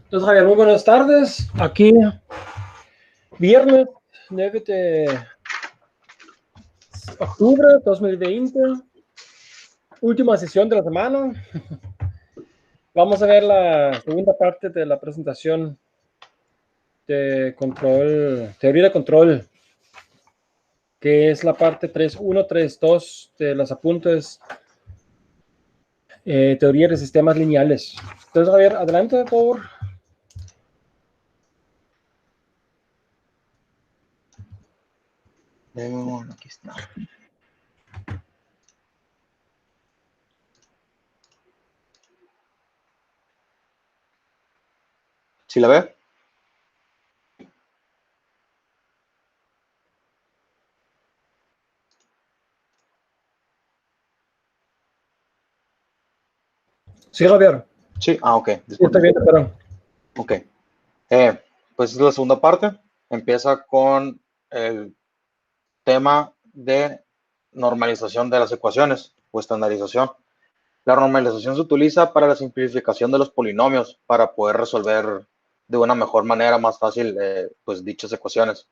Entonces, Javier, muy buenas tardes. Aquí, viernes 9 de octubre de 2020, última sesión de la semana. Vamos a ver la segunda parte de la presentación de control, teoría de control, que es la parte 3.1, 3.2 de los apuntes, teoría de sistemas lineales. Entonces, Javier, adelante, por favor. Bueno, aquí está. ¿Sí la ve? Sí, Javier. Sí, ok, Sí, está disculpe. bien, perdón. Ok, pues es la segunda parte. Empieza con el tema de normalización de las ecuaciones o estandarización. La normalización se utiliza para la simplificación de los polinomios para poder resolver de una mejor manera, más fácil, pues dichas ecuaciones.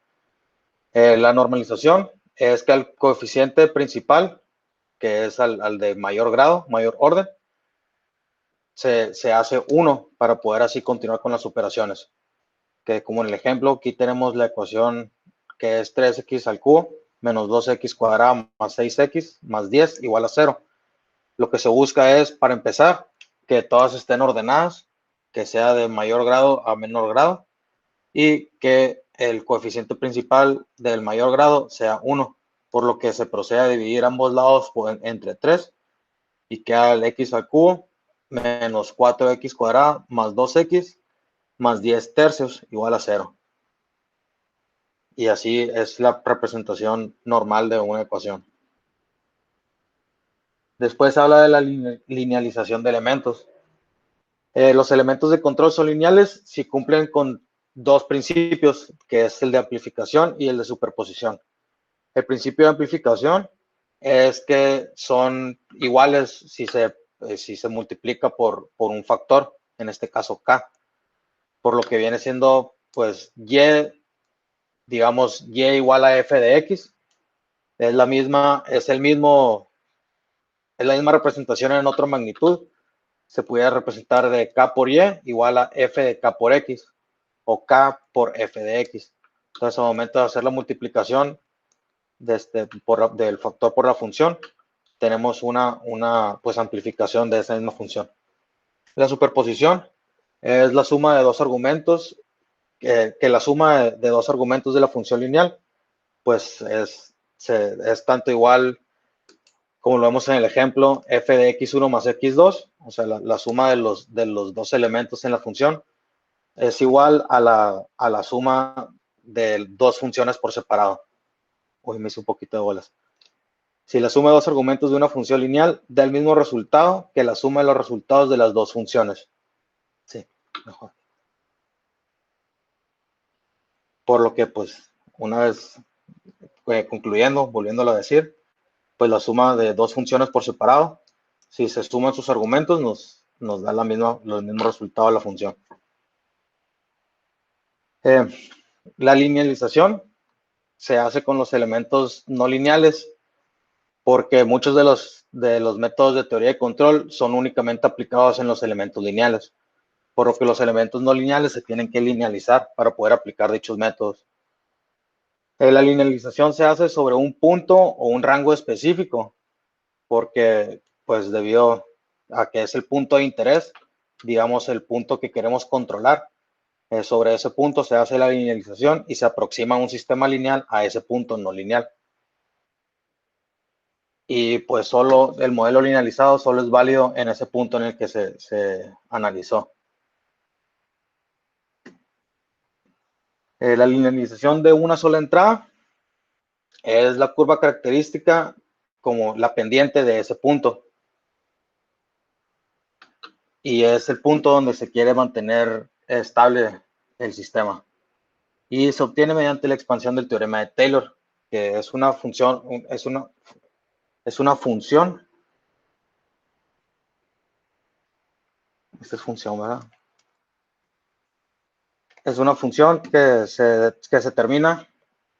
La normalización es que al coeficiente principal, que es al de mayor grado, mayor orden, se hace 1 para poder así continuar con las operaciones. Que como en el ejemplo, aquí tenemos la ecuación que es 3x al cubo menos 2x cuadrado más 6x más 10 igual a 0. Lo que se busca es, para empezar, que todas estén ordenadas, que sea de mayor grado a menor grado y que el coeficiente principal del mayor grado sea 1, por lo que se procede a dividir ambos lados entre 3 y queda el x al cubo menos 4x cuadrado más 2x más 10 tercios igual a 0. Y así es la representación normal de una ecuación. Después habla de la linealización de elementos. Los elementos de control son lineales si cumplen con dos principios, que es el de amplificación y el de superposición. El principio de amplificación es que son iguales si se multiplica por un factor, en este caso k, por lo que viene siendo pues y, digamos y igual a f de x, es la misma representación en otra magnitud. Se pudiera representar de k por y igual a f de k por x o k por f de x. Entonces, al momento de hacer la multiplicación del factor por la función, tenemos una pues amplificación de esa misma función. La superposición es la suma de dos argumentos, que la suma de dos argumentos de la función lineal, pues es tanto igual como lo vemos en el ejemplo, f de x1 más x2, o sea, la suma de los dos elementos en la función, es igual a la suma de dos funciones por separado. Uy, me hice un poquito de bolas. Si la suma de dos argumentos de una función lineal da el mismo resultado que la suma de los resultados de las dos funciones. Sí, mejor. Por lo que, pues, una vez concluyendo, volviéndolo a decir, pues la suma de dos funciones por separado, si se suman sus argumentos, nos da los mismos resultados de la función. La linealización se hace con los elementos no lineales porque muchos de los métodos de teoría de control son únicamente aplicados en los elementos lineales, por lo que los elementos no lineales se tienen que linealizar para poder aplicar dichos métodos. La linealización se hace sobre un punto o un rango específico, porque pues debido a que es el punto de interés, digamos el punto que queremos controlar, sobre ese punto se hace la linealización y se aproxima un sistema lineal a ese punto no lineal. Y pues solo el modelo linealizado solo es válido en ese punto en el que se analizó. La linealización de una sola entrada es la curva característica como la pendiente de ese punto. Y es el punto donde se quiere mantener estable el sistema. Y se obtiene mediante la expansión del teorema de Taylor, que es una función, es una función. Esta es función, ¿verdad? es una función que se termina,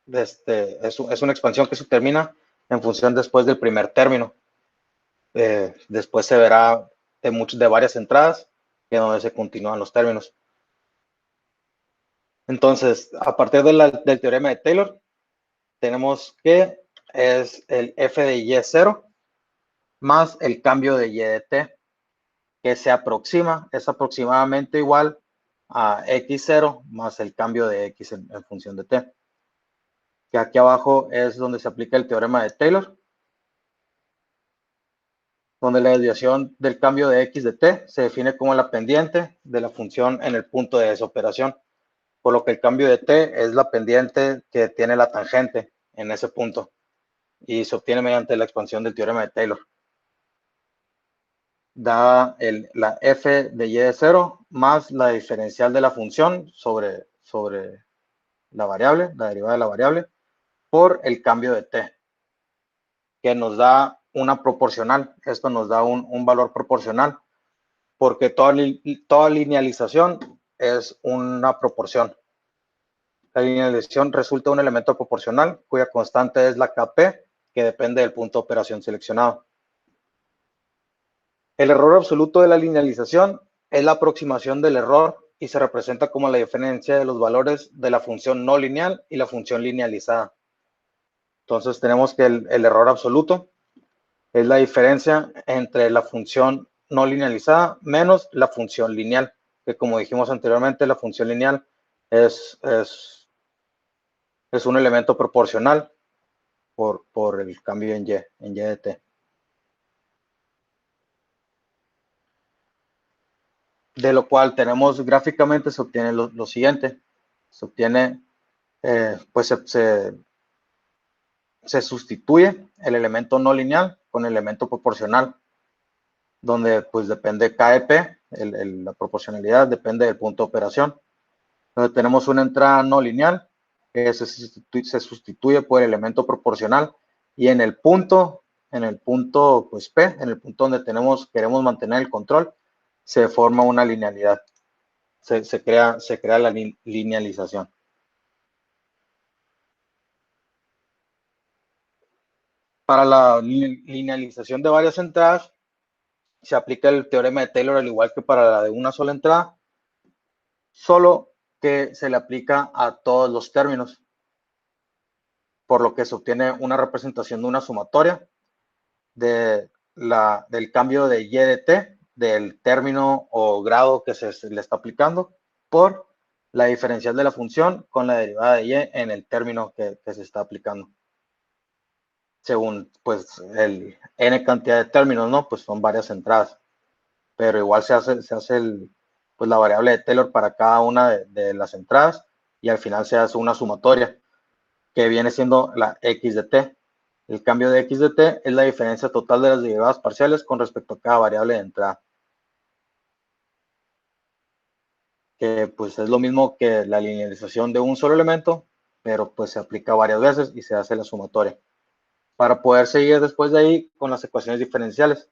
es una expansión que se termina en función después del primer término. Después se verá de varias entradas, que donde se continúan los términos. Entonces, a partir del teorema de Taylor, tenemos que es el f de y0 más el cambio de y de t, que es aproximadamente igual a x0 más el cambio de x en función de t. Que aquí abajo es donde se aplica el teorema de Taylor, donde la desviación del cambio de x de t se define como la pendiente de la función en el punto de esa operación, por lo que el cambio de t es la pendiente que tiene la tangente en ese punto y se obtiene mediante la expansión del teorema de Taylor. Da la f de y de 0 más la diferencial de la función sobre la variable, la derivada de la variable, por el cambio de t, que nos da una proporcional. Esto nos da un valor proporcional, porque toda linealización es una proporción. La linealización resulta un elemento proporcional cuya constante es la Kp, que depende del punto de operación seleccionado. El error absoluto de la linealización es la aproximación del error y se representa como la diferencia de los valores de la función no lineal y la función linealizada. Entonces tenemos que el error absoluto es la diferencia entre la función no linealizada menos la función lineal, que como dijimos anteriormente, la función lineal es un elemento proporcional por el cambio en y de t. De lo cual tenemos gráficamente, se obtiene lo siguiente. Se obtiene, pues se sustituye el elemento no lineal con el elemento proporcional, donde pues depende KEP, la proporcionalidad depende del punto de operación. Donde tenemos una entrada no lineal que se sustituye por el elemento proporcional, y en el punto pues P, en el punto donde queremos mantener el control, se forma una linealidad. Se crea la linealización. Para la linealización de varias entradas, se aplica el teorema de Taylor al igual que para la de una sola entrada, solo que se le aplica a todos los términos, por lo que se obtiene una representación de una sumatoria del cambio de y de t, del término o grado que se le está aplicando, por la diferencial de la función con la derivada de y en el término que se está aplicando. Según pues el n cantidad de términos, ¿no? Pues son varias entradas, pero igual se hace pues la variable de Taylor para cada una de las entradas, y al final se hace una sumatoria que viene siendo la x de t. El cambio de x de t es la diferencia total de las derivadas parciales con respecto a cada variable de entrada, que pues es lo mismo que la linealización de un solo elemento, pero pues se aplica varias veces y se hace la sumatoria para poder seguir después de ahí con las ecuaciones diferenciales,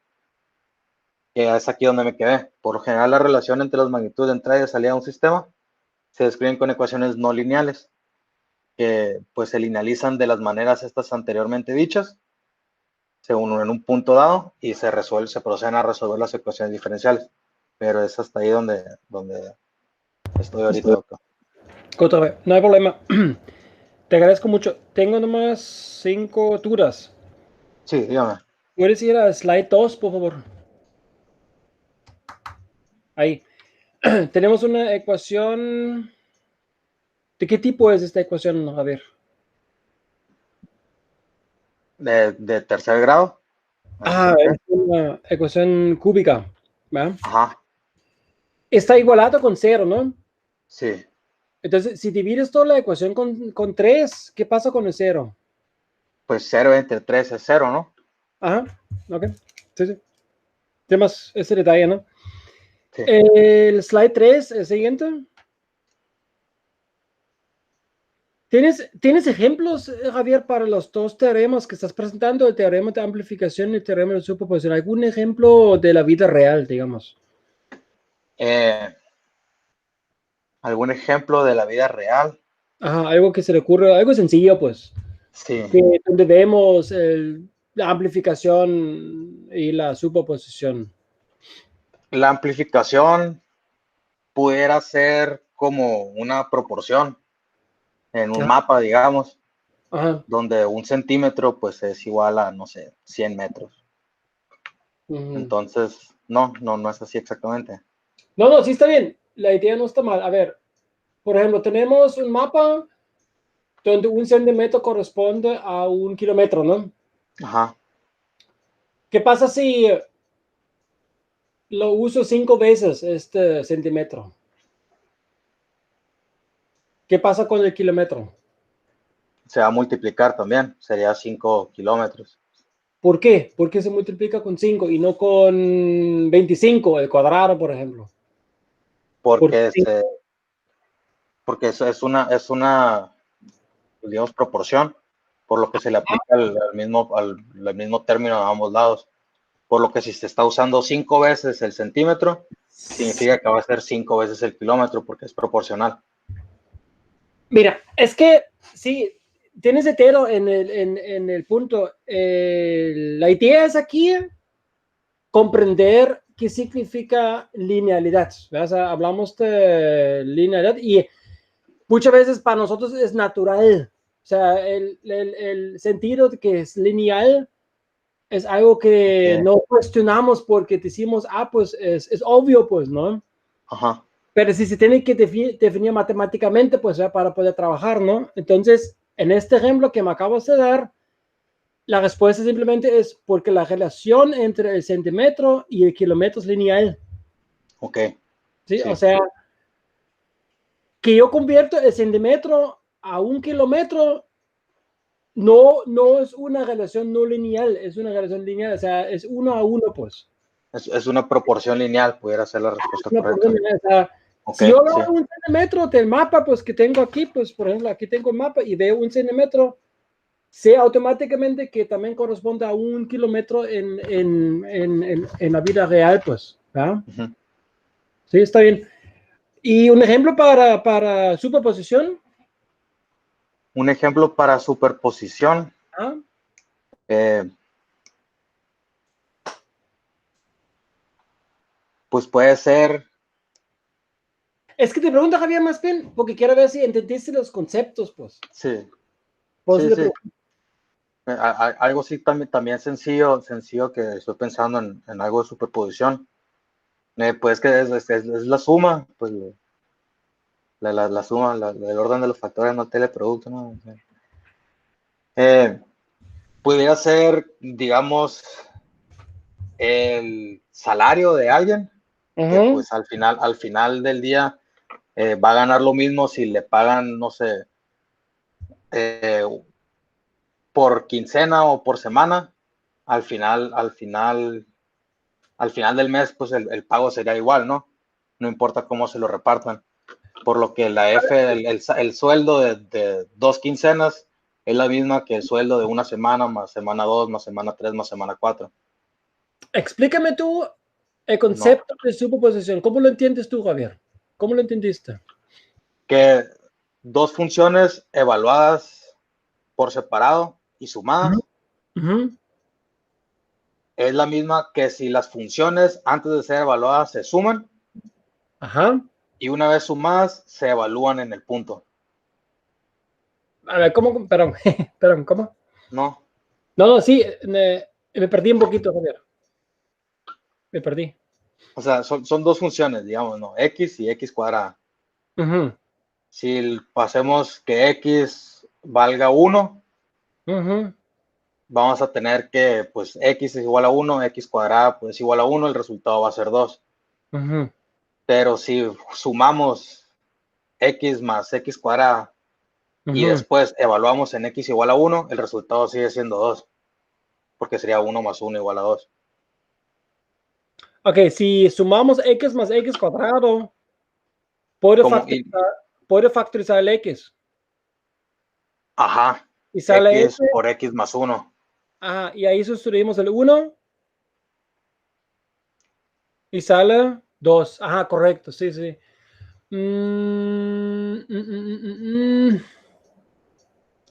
que es aquí donde me quedé. Por lo general, la relación entre las magnitudes de entrada y de salida de un sistema se describen con ecuaciones no lineales, que pues se linealizan de las maneras estas anteriormente dichas, según en un punto dado, y se proceden a resolver las ecuaciones diferenciales. Pero es hasta ahí donde estoy ahorita, doctor. No hay problema. Te agradezco mucho. Tengo nomás 5 dudas. Sí, dígame. ¿Puedes ir a slide 2, por favor? Ahí. Tenemos una ecuación. ¿De qué tipo es esta ecuación, Javier? De tercer grado. Es una ecuación cúbica, ¿verdad? Ajá. Está igualado con 0, ¿no? Sí. Entonces, si divides toda la ecuación con 3, ¿qué pasa con el 0? Pues 0 entre 3 es 0, ¿no? Ajá, ok. Sí. Tenemos ese detalle, ¿no? Sí. El slide 3, el siguiente. ¿Tienes ejemplos, Javier, para los dos teoremas que estás presentando, el teorema de amplificación y el teorema de superposición? ¿Algún ejemplo de la vida real, digamos? ¿Algún ejemplo de la vida real? Ajá, algo que se le ocurre, algo sencillo, pues. Sí. Donde vemos la amplificación y la superposición. La amplificación pudiera ser como una proporción en un Ajá, mapa, digamos, ajá, donde 1 centímetro pues es igual a, no sé, 100 metros. ujú. Entonces, no es así exactamente. No, no, sí está bien. La idea no está mal. A ver, por ejemplo, tenemos un mapa donde 1 centímetro corresponde a 1 kilómetro, ¿no? Ajá. ¿Qué pasa si lo uso 5 veces este centímetro? ¿Qué pasa con el kilómetro? Se va a multiplicar también, sería 5 kilómetros. ¿Por qué? ¿Por qué se multiplica con 5 y no con 25 el cuadrado, por ejemplo? ¿Por Porque, qué? porque eso es una, digamos, proporción, por lo que se le aplica al mismo término a ambos lados. Por lo que si se está usando 5 veces el centímetro, significa que va a ser 5 veces el kilómetro, porque es proporcional. Mira, es que sí, tienes entero en el punto. La idea es aquí comprender qué significa linealidad. O sea, hablamos de linealidad y muchas veces para nosotros es natural. O sea, el sentido de que es lineal es algo que Okay. no cuestionamos porque decimos, pues es obvio, pues, ¿no? Ajá. Pero si se tiene que definir matemáticamente, pues para poder trabajar, ¿no? Entonces, en este ejemplo que me acabas de dar, la respuesta simplemente es porque la relación entre el centímetro y el kilómetro es lineal. Ok. ¿Sí? O Sí. sea, que yo convierto el centímetro a 1 kilómetro no es una relación no lineal, es una relación lineal, o sea, es 1 a 1, pues. Es una proporción lineal, pudiera ser la respuesta Una correcta. lineal, o sea, Ok, si yo sí. veo 1 centímetro del mapa, pues que tengo aquí, pues por ejemplo, aquí tengo el mapa y veo 1 centímetro, sé automáticamente que también corresponde a 1 kilómetro en la vida real, pues. ¿Ya? Ujú. Sí, está bien. Y un ejemplo para superposición. Un ejemplo para superposición, ¿Ah? eh, pues puede ser, Es que te pregunto, Javier, más bien, porque quiero ver si entendiste los conceptos, pues. sí, Por eso sí, te sí. pregunto. Algo sí también sencillo que estoy pensando en algo de superposición. Pues que es la suma, pues la suma, el orden de los factores no teleproducto, ¿no? Eh, Pudiera ser, digamos, el salario de alguien, que Ujú. pues al final del día va a ganar lo mismo si le pagan, no sé, eh, por quincena o por semana. Al final, al final, al final del mes, pues el pago sería igual, ¿no? No importa cómo se lo repartan. Por lo que la F, el sueldo de 2 quincenas es la misma que el sueldo de una semana, más semana 2, más semana 3, más semana 4. Explícame tú el No, concepto de superposición. ¿Cómo lo entiendes tú, Javier? ¿Cómo lo entendiste? que dos funciones evaluadas por separado y Ujú, sumadas ujú. es la misma que si las funciones antes de ser evaluadas se suman Ajá. y una vez sumadas se evalúan en el punto. A ver, ¿cómo? Perdón, perdón, ¿cómo? No, No, no, sí, me perdí un poquito, Javier. Me perdí. o sea, son dos funciones, digamos, ¿no? X y X cuadrada. Ujú, Si pasemos que X valga 1, ujú, vamos a tener que, pues, X es igual a 1, X cuadrada pues, es igual a 1, el resultado va a ser 2. ujú. Pero si sumamos X más X cuadrada y Ujú. después evaluamos en X igual a 1, el resultado sigue siendo 2, porque sería 1 más 1 igual a 2. Ok, si sumamos x más x cuadrado, puede Como, factorizar, puede factorizar el x. ajá, Y sale X f. por X más 1. Ajá, y ahí sustituimos el 1 y sale 2. Ajá, correcto, sí, sí. El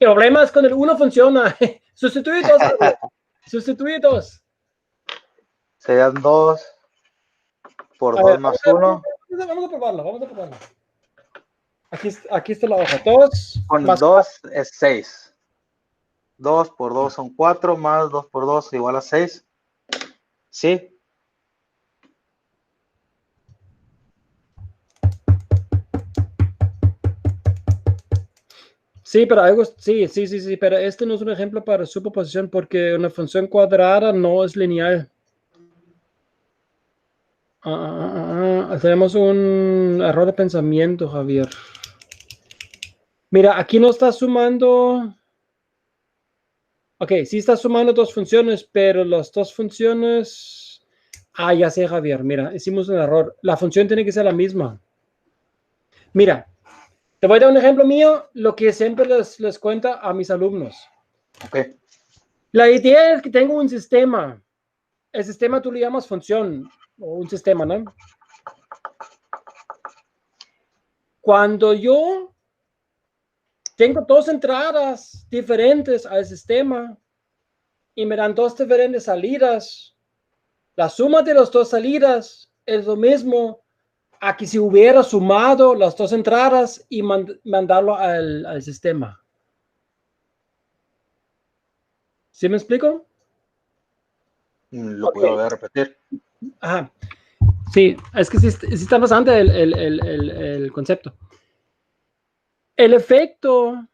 problema es con el 1 funciona. Sustituye 2. Sustituye 2. Serían 2 por 2 más 1. Vamos a probarlo. Vamos a probarlo. Aquí está la hoja. 2 Con más 2 es 6. 2 por 2 son 4, más 2 por 2 igual a 6. ¿Sí? Sí, pero algo, sí, pero este no es un ejemplo para superposición porque una función cuadrada no es lineal. Tenemos un error de pensamiento, Javier. Mira, aquí no está sumando. Ok, sí está sumando dos funciones, pero las dos funciones. Ya sé, Javier. Mira, hicimos un error. La función tiene que ser la misma. Mira, te voy a dar un ejemplo mío, lo que siempre les cuento a mis alumnos. Ok. La idea es que tengo un sistema. El sistema tú le llamas función o un sistema, ¿no? Cuando yo tengo dos entradas diferentes al sistema y me dan dos diferentes salidas, la suma de las dos salidas es lo mismo a que si hubiera sumado las dos entradas y mandarlo al sistema. ¿Sí me explico? Lo Ok. puedo volver a repetir. Ajá. Sí, es que sí está bastante el concepto. El efecto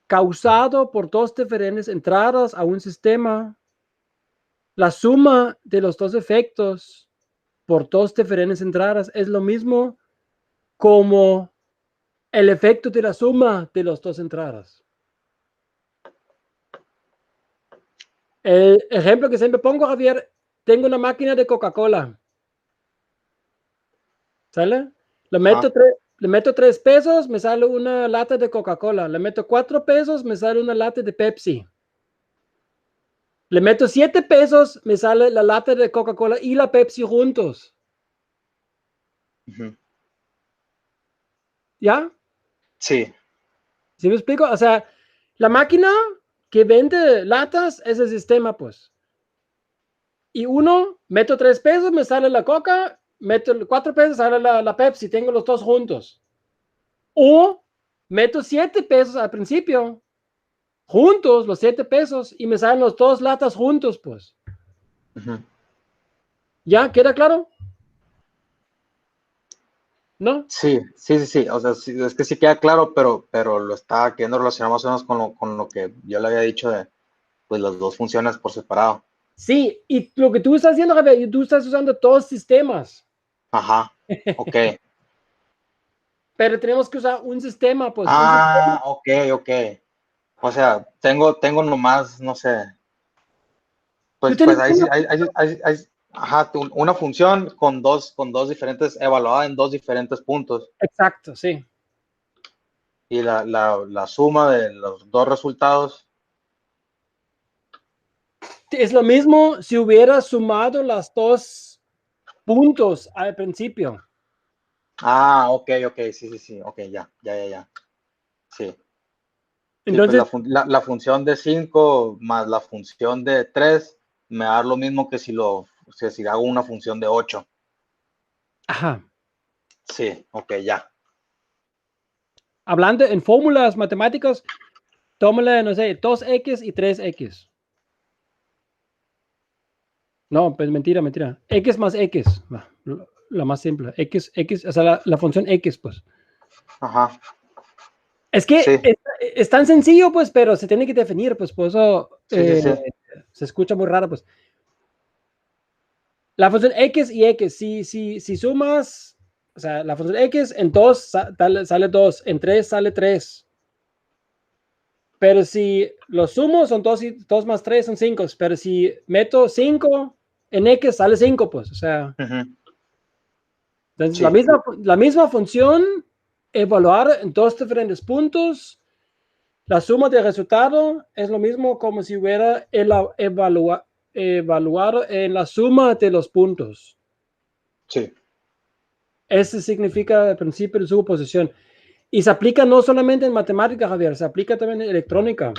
causado por dos diferentes entradas a un sistema, la suma de los dos efectos por dos diferentes entradas es lo mismo como el efecto de la suma de las dos entradas. El ejemplo que siempre pongo, Javier, tengo una máquina de Coca-Cola. ¿Sale? Le meto 3 pesos, me sale una lata de Coca-Cola. Le meto 4 pesos, me sale una lata de Pepsi. Le meto 7 pesos, me sale la lata de Coca-Cola y la Pepsi juntos. ¿Ya? Sí. ¿Sí me explico? O sea, la máquina que vende latas es el sistema, pues. Y uno, meto 3 pesos, me sale la Coca, meto 4 pesos, sale la Pepsi, tengo los dos juntos. O meto 7 pesos al principio, juntos, los 7 pesos, y me salen los dos latas juntos, pues. ¿Ya? ¿Queda claro? ¿No? Sí. O sea, sí, es que sí queda claro, pero lo estaba queriendo relacionar más o menos con lo que yo le había dicho de pues las dos funciones por separado. Sí, y lo que tú estás haciendo, Javier, tú estás usando dos sistemas. Ajá. Ok. Pero tenemos que usar un sistema, pues. Un sistema. Ok. O sea, tengo nomás, no sé, Tú pues tienes ahí sí, ajá, una función con dos diferentes, evaluada en dos diferentes puntos. Exacto, sí. Y la suma de los dos resultados. Es lo mismo si hubiera sumado las dos puntos al principio. Ok, sí, ok, ya. Sí, sí, pues Entonces, la función de 5 más la función de 3 me da lo mismo que si hago una función de 8. ajá. Sí, ok, ya. Hablando en fórmulas matemáticas, tómale, no sé, 2x y 3x. No, pues mentira. X más x. La más simple. X, o sea, la función x, pues. Ajá, Es que sí, es tan sencillo, pues, pero se tiene que definir, pues, por eso sí. se escucha muy raro, pues. La función x y x, si sumas, o sea, la función x en 2 sale 2, en 3 sale 3. Pero si los sumo son 2 y 2 más 3 son 5. Pero si meto 5 en x sale 5, pues, o sea. Ujú, Entonces, sí, la misma función, evaluar en dos diferentes puntos, la suma del resultado es lo mismo como si hubiera evaluado en la suma de los puntos. sí. Ese significa el principio de superposición. Y se aplica no solamente en matemáticas, Javier, se aplica también en electrónica.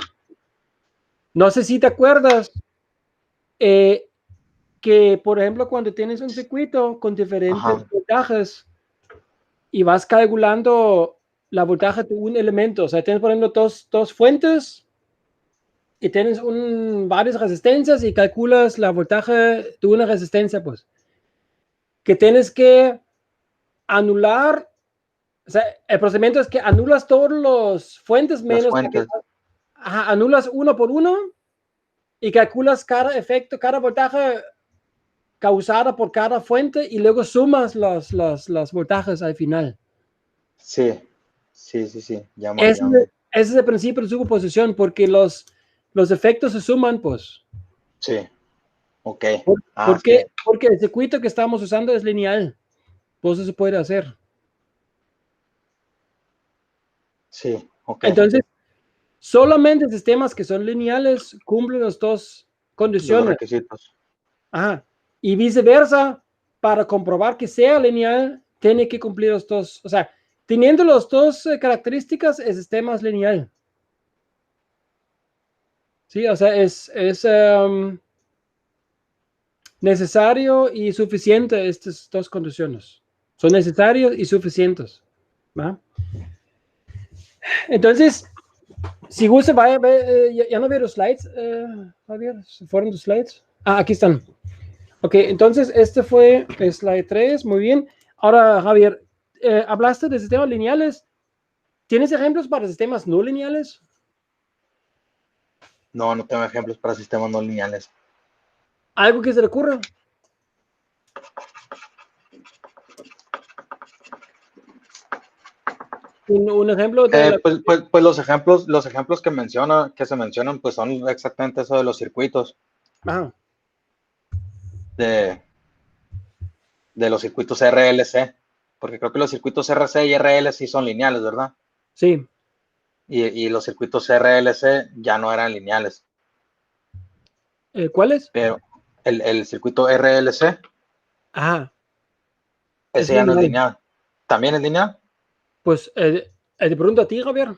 No sé si te acuerdas que, por ejemplo, cuando tienes un circuito con diferentes Ajá. voltajes y vas calculando la voltaje de un elemento, o sea, tienes, por ejemplo, dos fuentes y tienes varias resistencias y calculas la voltaje de una resistencia, pues, que tienes que anular, o sea, el procedimiento es que anulas todos los fuentes Las menos, fuentes. anulas uno por uno y calculas cada efecto, cada voltaje causada por cada fuente y luego sumas los voltajes al final. Sí, sí. Ese es el principio de superposición porque los efectos se suman, pues. Sí, ok. ¿Por Sí. qué? Porque el circuito que estamos usando es lineal. Pues eso se puede hacer. Sí, ok. Entonces, solamente sistemas que son lineales cumplen las dos Los dos condiciones. requisitos. Ajá. Y viceversa, para comprobar que sea lineal, tiene que cumplir los dos. O sea, teniendo las dos características, el sistema es lineal. Sí, o sea, es necesario y suficiente estas dos condiciones. Son necesarios y suficientes. ¿Va? Entonces, si gusta, vaya, ya no veo los slides, Javier, ¿se fueron los slides? Ah, aquí están. Ok, entonces este fue slide 3, muy bien. Ahora, Javier, hablaste de sistemas lineales. ¿Tienes ejemplos para sistemas no lineales? No, no tengo ejemplos para sistemas no lineales. ¿Algo que se le ocurra? Un ejemplo de la... Pues los ejemplos que se mencionan, pues son exactamente eso de los circuitos, Ajá, de los circuitos RLC, porque creo que los circuitos RC y RL sí son lineales, ¿verdad? sí. Y los circuitos RLC ya no eran lineales, ¿Cuáles? pero el circuito RLC, Ajá, es ese ya no es lineal. lineal. ¿También es lineal? Pues te pregunto a ti, Javier.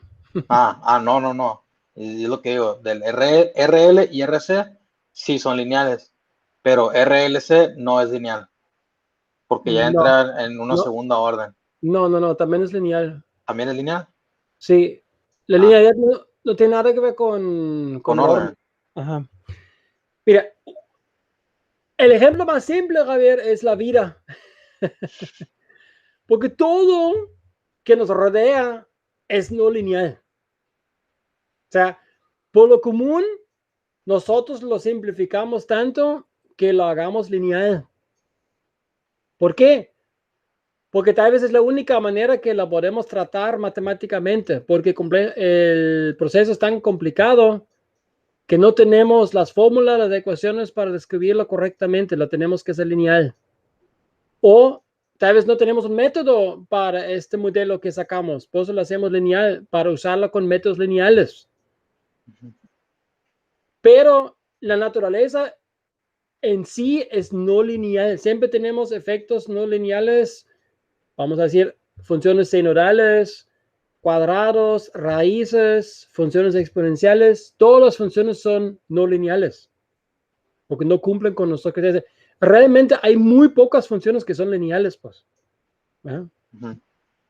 No. Y es lo que digo, del RL y RC sí son lineales, pero RLC no es lineal, porque ya No, entra en una no, segunda orden. no, también es lineal. ¿También es lineal? Sí, la Ah, linealidad no tiene nada que ver con con el orden. orden. Ajá. Mira, el ejemplo más simple, Javier, es la vida. Porque todo que nos rodea es no lineal. O sea, por lo común, nosotros lo simplificamos tanto que lo hagamos lineal. ¿Por qué? Porque tal vez es la única manera que la podemos tratar matemáticamente, porque el proceso es tan complicado que no tenemos las fórmulas, las ecuaciones para describirlo correctamente, lo tenemos que hacer lineal. O tal vez no tenemos un método para este modelo que sacamos, por eso lo hacemos lineal, para usarlo con métodos lineales. Pero la naturaleza en sí es no lineal, siempre tenemos efectos no lineales, vamos a decir, funciones senoidales, cuadrados, raíces, funciones exponenciales, todas las funciones son no lineales, porque no cumplen con los toques. Realmente hay muy pocas funciones que son lineales, pues. ¿Eh?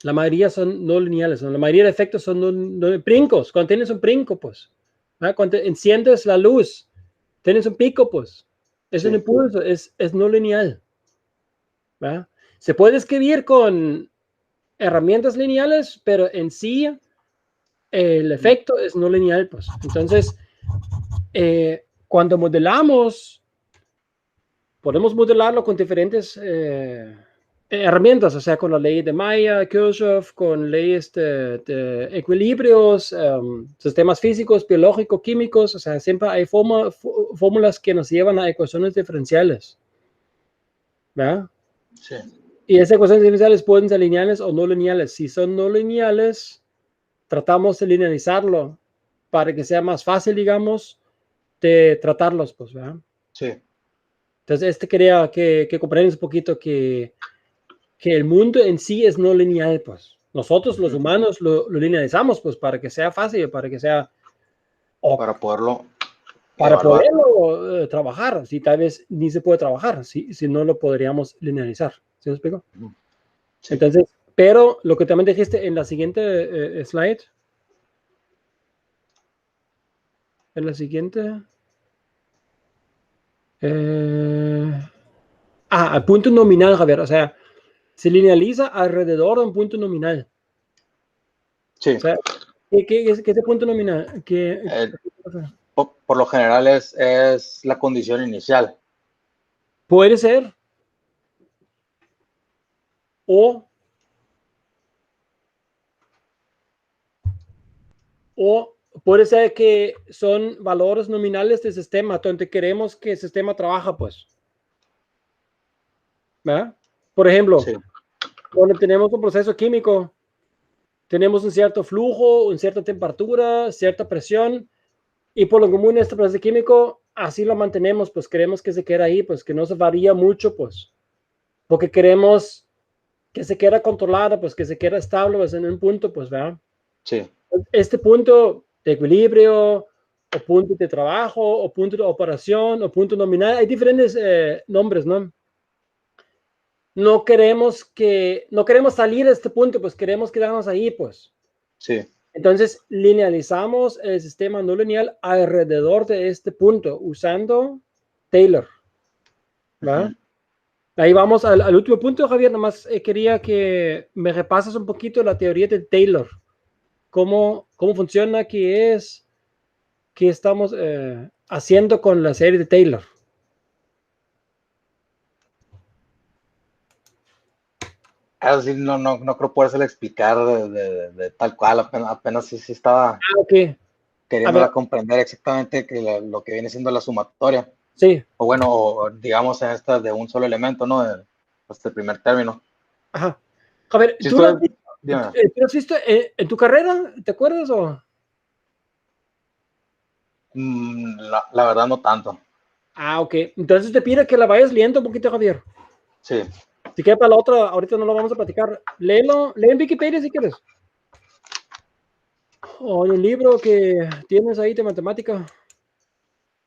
La mayoría son no lineales, ¿no? La mayoría de efectos son brincos. Cuando tienes un brinco, pues, ¿eh? Cuando enciendes la luz, tienes un pico, pues, es un Sí. impulso, es no lineal. ¿Eh? Se puede escribir con herramientas lineales, pero en sí el efecto es no lineal, pues. Entonces, cuando modelamos, podemos modelarlo con diferentes herramientas, o sea, con la ley de Maya, Kirchhoff, con leyes de equilibrios, sistemas físicos, biológicos, químicos, o sea, siempre hay fórmulas que nos llevan a ecuaciones diferenciales, ¿verdad? Sí. Y esas ecuaciones diferenciales pueden ser lineales o no lineales. Si son no lineales, tratamos de linealizarlo para que sea más fácil, digamos, de tratarlos, pues, ¿verdad? Sí. Entonces, quería que comprendas un poquito que que el mundo en sí es no lineal, pues. Nosotros los humanos lo linealizamos, pues, para que sea fácil, para que sea... Para poderlo para evaluar. poderlo trabajar, si tal vez ni se puede trabajar, si no lo podríamos linealizar. ¿Sí me explico? Sí. Entonces, pero lo que también dijiste en la siguiente slide, en la siguiente, al punto nominal, Javier, o sea, se linealiza alrededor de un punto nominal. Sí. O sea, ¿qué es ese punto nominal? Por lo general es la condición inicial. Puede ser, o puede ser que son valores nominales del sistema, donde queremos que el sistema trabaja, pues. ¿Verdad? Por ejemplo, Sí. cuando tenemos un proceso químico, tenemos un cierto flujo, una cierta temperatura, cierta presión, y por lo común este proceso químico, así lo mantenemos, pues queremos que se quede ahí, pues que no se varía mucho, pues, porque queremos que se quede controlado, pues que se quede estable, pues en un punto, pues, ¿verdad? Sí. Este punto de equilibrio, o punto de trabajo, o punto de operación, o punto nominal, hay diferentes nombres, ¿no? No queremos salir de este punto, pues queremos quedarnos ahí, pues. Sí. Entonces, linealizamos el sistema no lineal alrededor de este punto, usando Taylor. ¿Va? Ahí vamos al último punto, Javier. Nomás quería que me repases un poquito la teoría de Taylor. ¿Cómo funciona? ¿Qué es? ¿Qué estamos haciendo con la serie de Taylor? Así no creo poderse explicar de tal cual, apenas sí estaba Ok. A ver, queriéndola comprender exactamente lo que viene siendo la sumatoria, sí. o bueno, digamos en esta de un solo elemento, ¿no? Pues el primer término. Ajá. A ver, Sí, ¿tú lo dime. has visto en tu carrera? ¿Te acuerdas o...? La verdad no tanto. Ok. Entonces te pido que la vayas leyendo un poquito, Javier. Sí. Si queda para la otra, ahorita no lo vamos a platicar. Léelo, lee en Wikipedia si quieres. O en un libro que tienes ahí de matemática.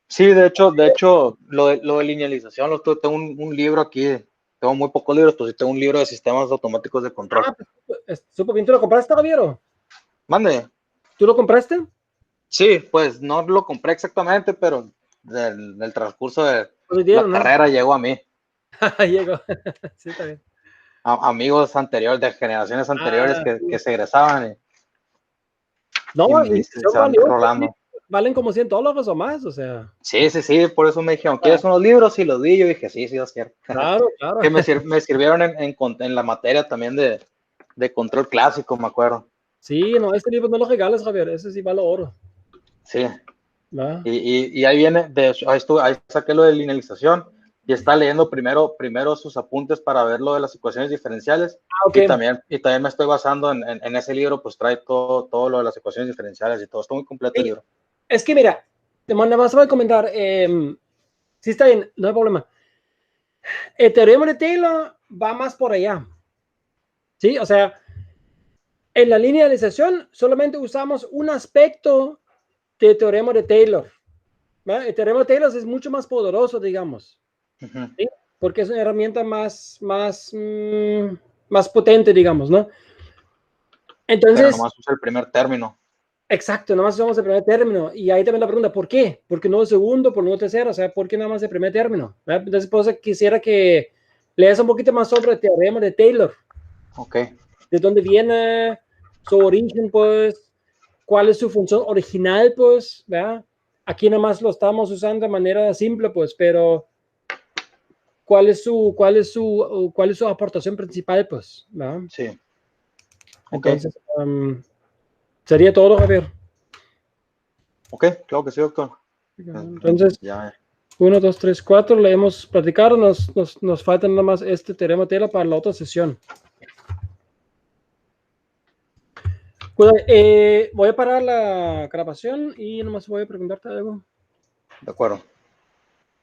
Sí, de hecho, lo de linealización, tengo un libro aquí, tengo muy pocos libros, pues sí tengo un libro de sistemas automáticos de control. Súper bien. ¿Tú lo compraste, Javier? Mande. ¿Tú lo compraste? Sí, pues no lo compré exactamente, pero del transcurso de Pues la dieron, ¿no? carrera llegó a mí. Llegó. Sí, está bien. Amigos anteriores, de generaciones anteriores Sí. que se egresaban No, y y son se van valiosos. rolando. Valen como $100 o más, o sea. Sí, por eso me dijeron, ¿quieres unos libros? Y los di, yo dije, sí, los quiero. Claro, claro. Que me sirvieron en la materia también de control clásico, me acuerdo. Sí, no, este libro no lo regales, Javier. Ese sí vale oro. Sí, ¿Va? y ahí viene, ahí saqué lo de linealización y está leyendo primero sus apuntes para ver lo de las ecuaciones diferenciales Ok. y también me estoy basando en ese libro, pues trae todo lo de las ecuaciones diferenciales y todo, está muy completo el libro. Es que mira, nada más voy a comentar. Sí, está bien, no hay problema. El teorema de Taylor va más por allá. Sí, o sea, en la linealización solamente usamos un aspecto del teorema de Taylor. ¿Va? El teorema de Taylor es mucho más poderoso, digamos. ¿Sí? Porque es una herramienta más potente, digamos, ¿no? Pero Entonces, nomás usa el primer término. exacto, nada más usamos el primer término. Y ahí también la pregunta, ¿por qué? ¿Por qué no el segundo? ¿Por qué no el tercero? O sea, ¿por qué nada más el primer término? ¿Va? Entonces, pues, quisiera que leas un poquito más sobre el teorema de Taylor. Ok. De dónde viene su origen, pues, cuál es su función original, pues, ¿verdad? Aquí nada más lo estamos usando de manera simple, pues, pero cuál es su aportación principal, pues, ¿verdad? Sí. Ok. Entonces, sería todo, Javier. Ok, claro que sí, doctor. Entonces, Ya. 1, 2, 3, 4, le hemos platicado, nos falta nada más este teorema Taylor para la otra sesión. Pues, voy a parar la grabación y nomás voy a preguntarte algo. De acuerdo.